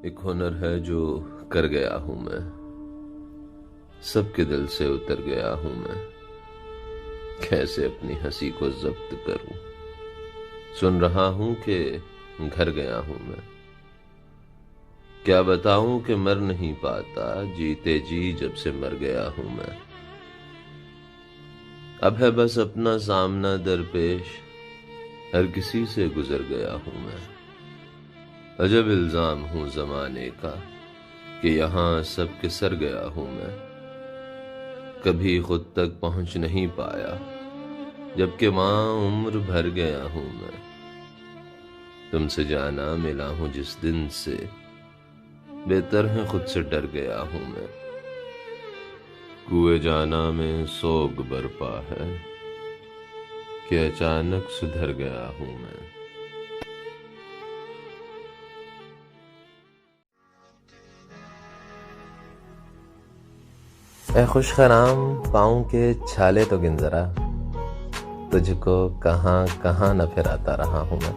एक हुनर है जो कर गया हूं मैं, सबके दिल से उतर गया हूं मैं। कैसे अपनी हंसी को जब्त करूं। सुन रहा हूं कि घर गया हूं मैं। क्या बताऊं कि मर नहीं पाता, जीते जी जब से मर गया हूं मैं। अब है बस अपना सामना दरपेश, हर किसी से गुजर गया हूं मैं। अजब इल्जाम हूं जमाने का कि यहां सबके सर गया हूं मैं। कभी खुद तक पहुंच नहीं पाया, जबकि वहां उम्र भर गया हूं मैं। तुमसे जाना मिला हूं जिस दिन से, बेहतर है खुद से डर गया हूं मैं। कुएं जाना में सोग बरपा है कि अचानक सुधर गया हूं मैं। ए खुशखराम पाँव के छाले तो गिन जरा, तुझको कहाँ कहाँ न फिराता रहा हूं मैं।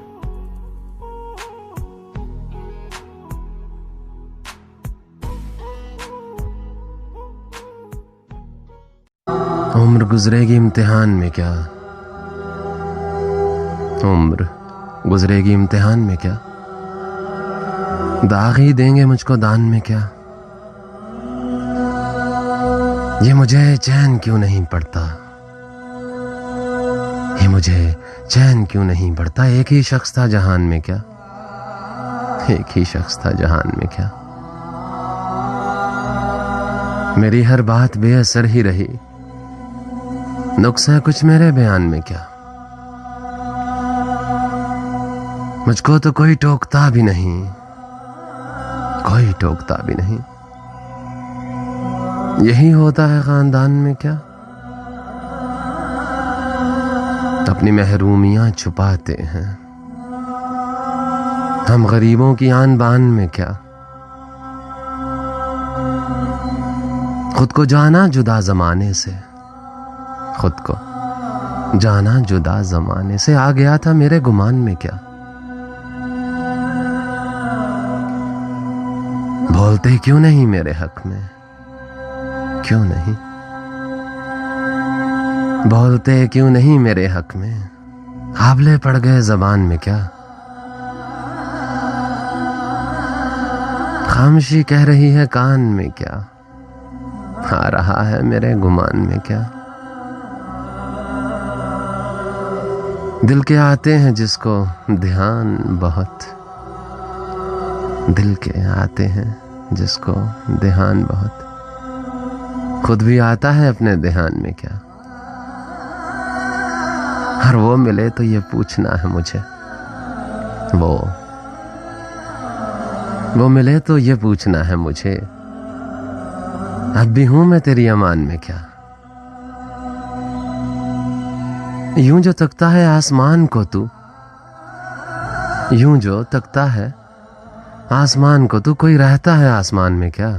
उम्र गुजरेगी इम्तिहान में क्या, उम्र गुजरेगी इम्तिहान में क्या, दाग ही देंगे मुझको दान में क्या। ये मुझे चैन क्यों नहीं पड़ता, ये मुझे चैन क्यों नहीं पड़ता। एक ही शख्स था जहान में क्या, एक ही शख्स था जहान में क्या। मेरी हर बात बेअसर ही रही, नुक्स है कुछ मेरे बयान में क्या। मुझको तो कोई टोकता भी नहीं, कोई टोकता भी नहीं। यही होता है खानदान में क्या, अपनी महरूमियां छुपाते हैं हम गरीबों की आन बान में क्या। खुद को जाना जुदा जमाने से, खुद को जाना जुदा जमाने से, आ गया था मेरे गुमान में क्या। बोलते क्यों नहीं मेरे हक में, क्यों नहीं बोलते क्यों नहीं मेरे हक में। हावले पड़ गए जबान में क्या, खामोशी कह रही है कान में क्या। आ रहा है मेरे गुमान में क्या। दिल के आते हैं जिसको ध्यान बहुत, दिल के आते हैं जिसको ध्यान बहुत, खुद भी आता है अपने ध्यान में क्या। और वो मिले तो ये पूछना है मुझे, वो मिले तो ये पूछना है मुझे, अब भी हूं मैं तेरी अमान में क्या। यूं जो तकता है आसमान को तू, यूं जो तकता है आसमान को तू, कोई रहता है आसमान में क्या।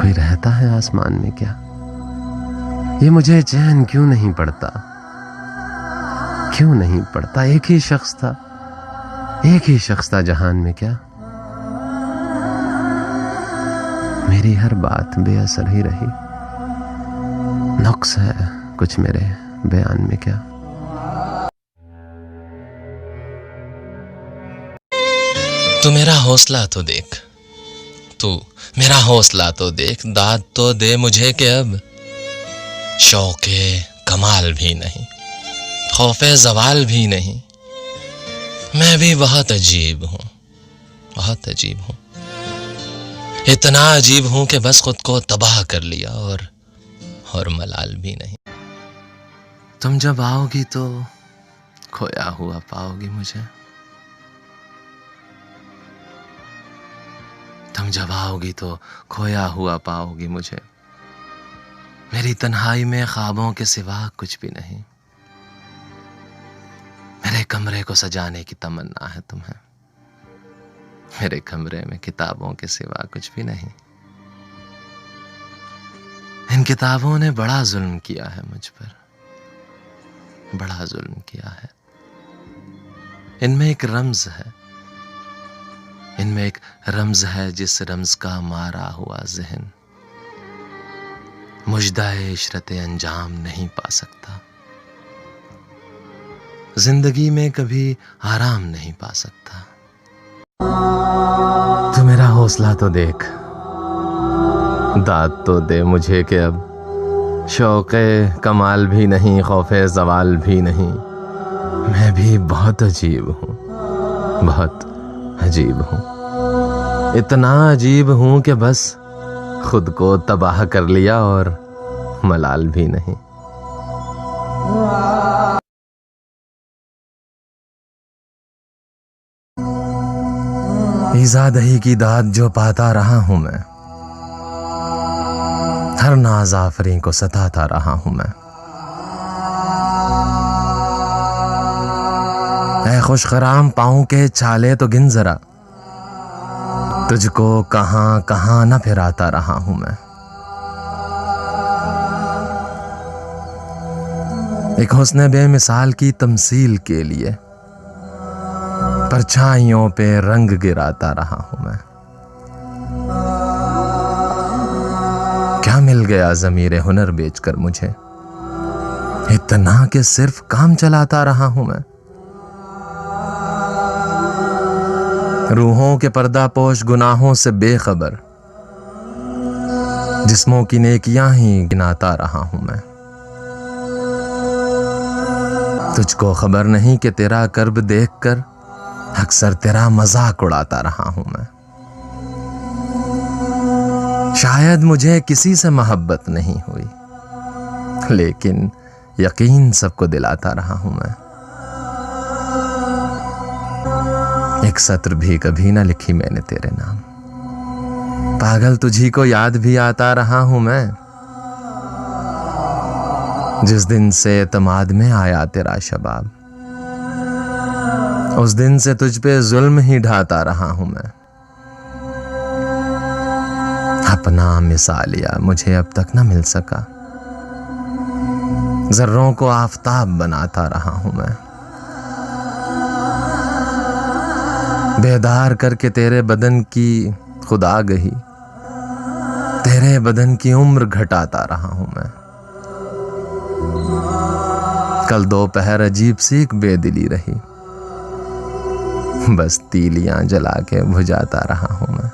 कोई रहता है आसमान में क्या। ये मुझे चैन क्यों नहीं पड़ता, क्यों नहीं पड़ता। एक ही शख्स था, एक ही शख्स था जहान में क्या। मेरी हर बात बेअसर ही रही, नुक्स है कुछ मेरे बयान में क्या। तू मेरा हौसला तो देख, तू मेरा हौसला तो देख, दाद तो दे मुझे कि अब शौक़े कमाल भी नहीं, खौफ़े ज़वाल भी नहीं। मैं भी बहुत अजीब हूँ, बहुत अजीब हूँ। इतना अजीब हूँ कि बस खुद को तबाह कर लिया और मलाल भी नहीं। तुम जब आओगी तो खोया हुआ पाओगी मुझे, तुम जब आओगी तो खोया हुआ पाओगी मुझे। मेरी तन्हाई में ख्वाबों के सिवा कुछ भी नहीं, मेरे कमरे को सजाने की तमन्ना है तुम्हें, मेरे कमरे में किताबों के सिवा कुछ भी नहीं। इन किताबों ने बड़ा जुल्म किया है मुझ पर, बड़ा जुल्म किया है। इनमें एक रम्ज है, इनमें एक रम्ज है जिस रम्ज का मारा हुआ ज़हन मुजदाए इशरते अंजाम नहीं पा सकता, जिंदगी में कभी आराम नहीं पा सकता। तू मेरा हौसला तो देख, दाद तो दे मुझे कि अब शौक़े कमाल भी नहीं, खौफ़े ज़वाल भी नहीं। मैं भी बहुत अजीब हूँ, बहुत अजीब हूँ, इतना अजीब हूँ कि बस खुद को तबाह कर लिया और मलाल भी नहीं। ईज़ादही की दाद जो पाता रहा हूं मैं, हर नाज़ आफरी को सताता रहा हूं मैं। ऐ खुशखराम पाँव के छाले तो गिन जरा, तुझको कहां कहां न फिराता रहा हूं मैं। एक हुस्न बेमिसाल की तमसील के लिए परछाइयों पे रंग गिराता रहा हूं मैं। क्या मिल गया ज़मीरे हुनर बेचकर मुझे, इतना कि सिर्फ काम चलाता रहा हूं मैं। रूहों के पर्दापोश गुनाहों से बेखबर, जिस्मों की नेकियां ही गिनाता रहा हूं मैं। तुझको खबर नहीं कि तेरा कर्ब देखकर अक्सर तेरा मजाक उड़ाता रहा हूं मैं। शायद मुझे किसी से मोहब्बत नहीं हुई, लेकिन यकीन सबको दिलाता रहा हूं मैं। एक सत्र भी कभी ना लिखी मैंने तेरे नाम, पागल तुझी को याद भी आता रहा हूं मैं। जिस दिन से एतमाद में आया तेरा शबाब, उस दिन से तुझ पे जुल्म ही ढाता रहा हूं मैं। अपना मिसालिया मुझे अब तक ना मिल सका, जर्रों को आफताब बनाता रहा हूं मैं। बेदार करके तेरे बदन की खुदा गही, तेरे बदन की उम्र घटाता रहा हूं मैं। कल दोपहर अजीब सी एक बेदिली रही, बस तीलियां जला के बुझाता रहा हूं मैं।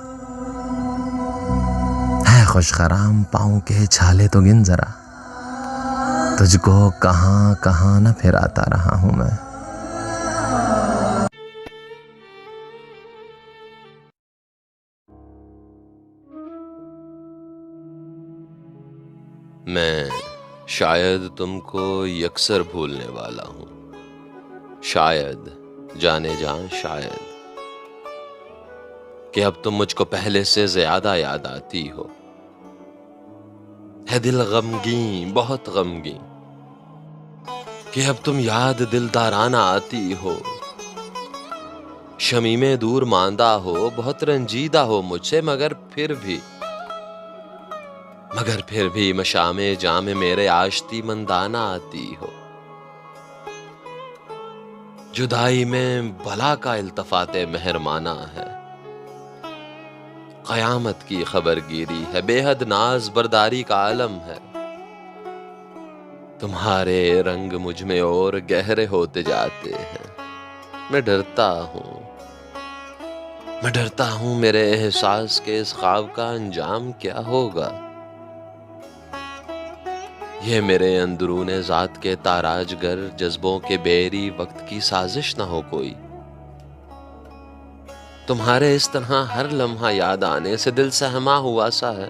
है खुशखराम पाँव के छाले तो गिन जरा, तुझको कहां कहां न फिराता रहा हूं मैं। मैं शायद तुमको यकसर भूलने वाला हूँ, शायद जाने जान शायद कि अब तुम मुझको पहले से ज्यादा याद आती हो। है दिल गमगीन, बहुत गमगीन कि अब तुम याद दिलदाराना आती हो। शमीमें दूर मांदा हो, बहुत रंजीदा हो मुझसे, मगर फिर भी मशामे जामे मेरे आश्ती मंदाना आती हो। जुदाई में भला का इल्तफाते मेहरमाना है, क़यामत की खबरगिरी है, बेहद नाज बरदारी का आलम है। तुम्हारे रंग मुझ में और गहरे होते जाते हैं। मैं डरता हूं मेरे एहसास के इस ख्वाब का अंजाम क्या होगा। ये मेरे अंदरूने ज़ात के ताराजगर जज्बों के बेरी वक्त की साजिश ना हो कोई। तुम्हारे इस तरह हर लम्हा याद आने से दिल सहमा हुआ सा है,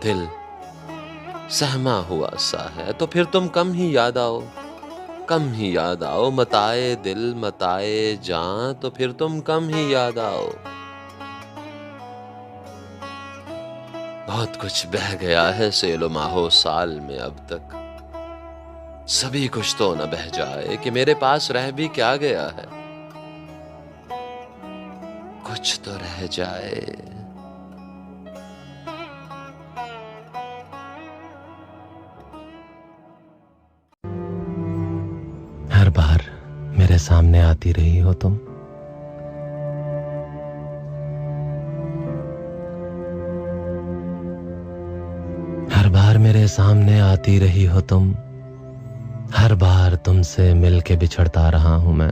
दिल सहमा हुआ सा है। तो फिर तुम कम ही याद आओ, मताए दिल मताए जान, तो फिर तुम कम ही याद आओ। बहुत कुछ बह गया है सेलो माहो साल में अब तक, सभी कुछ तो न बह जाए कि मेरे पास रह भी क्या गया है। कुछ तो रह जाए। हर बार मेरे सामने आती रही हो तुम। हर बार मेरे सामने आती रही हो तुम, हर बार तुमसे मिलके बिछड़ता रहा हूं मैं।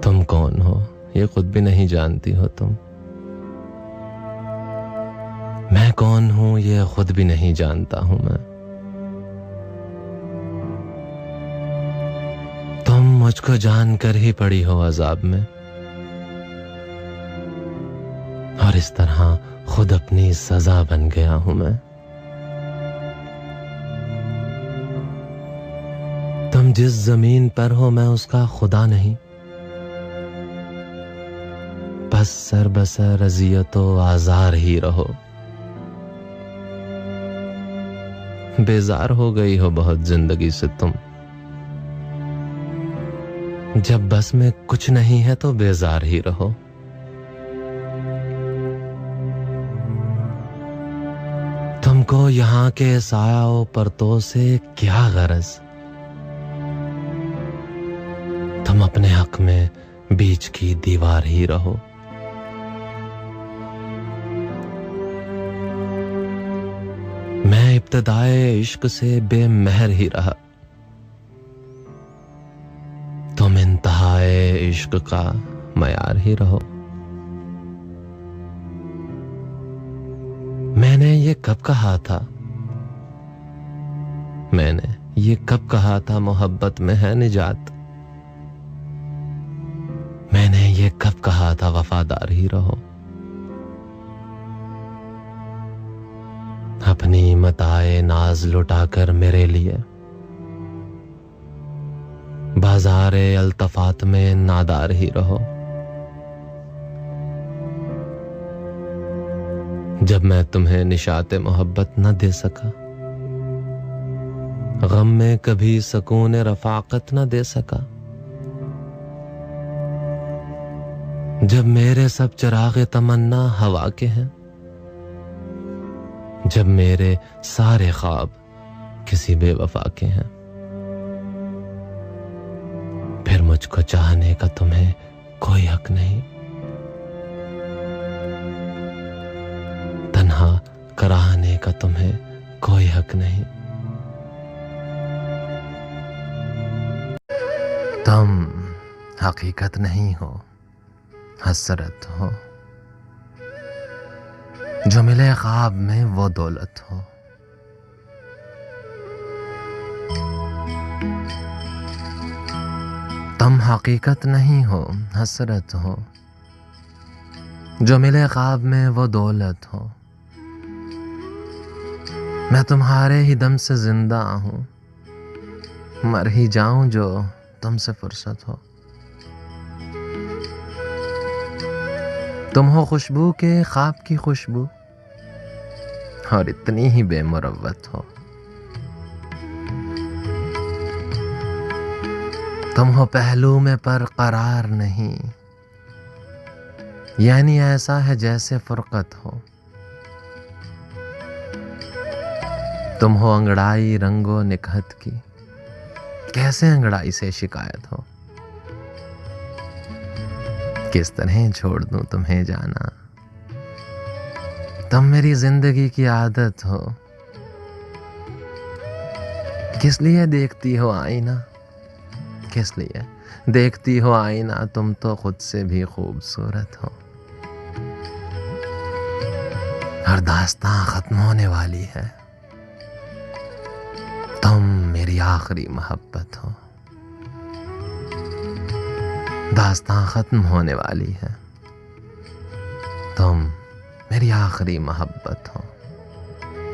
तुम कौन हो ये खुद भी नहीं जानती हो तुम। मैं कौन हूं ये खुद भी नहीं जानता हूं मैं। तुम मुझको जानकर ही पड़ी हो अजाब में, और इस तरह खुद अपनी सजा बन गया हूं मैं। तुम जिस जमीन पर हो मैं उसका खुदा नहीं, बस सर बसर अजियत व आजार ही रहो। बेजार हो गई हो बहुत जिंदगी से तुम। जब बस में कुछ नहीं है तो बेजार ही रहो। तुमको यहाँ के सायाओं परतों से क्या गरज। तुम अपने हक में बीच की दीवार ही रहो। मैं इब्तिदाए इश्क से बेमहर ही रहा, तुम इंतहाए इश्क का मयार ही रहो। मैंने ये कब कहा था, मैंने ये कब कहा था मोहब्बत में है निजात। मैंने ये कब कहा था वफादार ही रहो। अपनी मताए नाज लुटाकर मेरे लिए बाजारे अल्तफात में नादार ही रहो। जब मैं तुम्हें निशाते मोहब्बत न दे सका, गम में कभी सकून रफाकत न दे सका, जब मेरे सब चिराग तमन्ना हवा के हैं, जब मेरे सारे ख्वाब किसी बेवफा के हैं, फिर मुझको चाहने का तुम्हें कोई हक नहीं। तन्हा कराहने का तुम्हें कोई हक नहीं। तुम हकीकत नहीं हो, हसरत हो। जो मिले ख्वाब में वो दौलत हो। तुम हकीकत नहीं हो, हसरत हो। जो मिले ख्वाब में वो दौलत हो। मैं तुम्हारे ही दम से जिंदा हूं, मर ही जाऊं जो तुमसे फुर्सत हो। तुम हो खुशबू के ख्वाब की खुशबू, और इतनी ही बेमुरव्वत हो। तुम हो पहलू में पर करार नहीं, यानी ऐसा है जैसे फुरकत हो। तुम हो अंगड़ाई रंगो निकहत की, कैसे अंगड़ाई से शिकायत हो। किस तरह छोड़ दूं तुम्हें जाना, तुम मेरी जिंदगी की आदत हो। किस लिए देखती हो आईना, किस लिए देखती हो आईना, तुम तो खुद से भी खूबसूरत हो। हर दास्तां खत्म होने वाली है, तुम मेरी आखिरी मोहब्बत हो। दास्तां खत्म होने वाली है, तुम मेरी आखिरी मोहब्बत हो।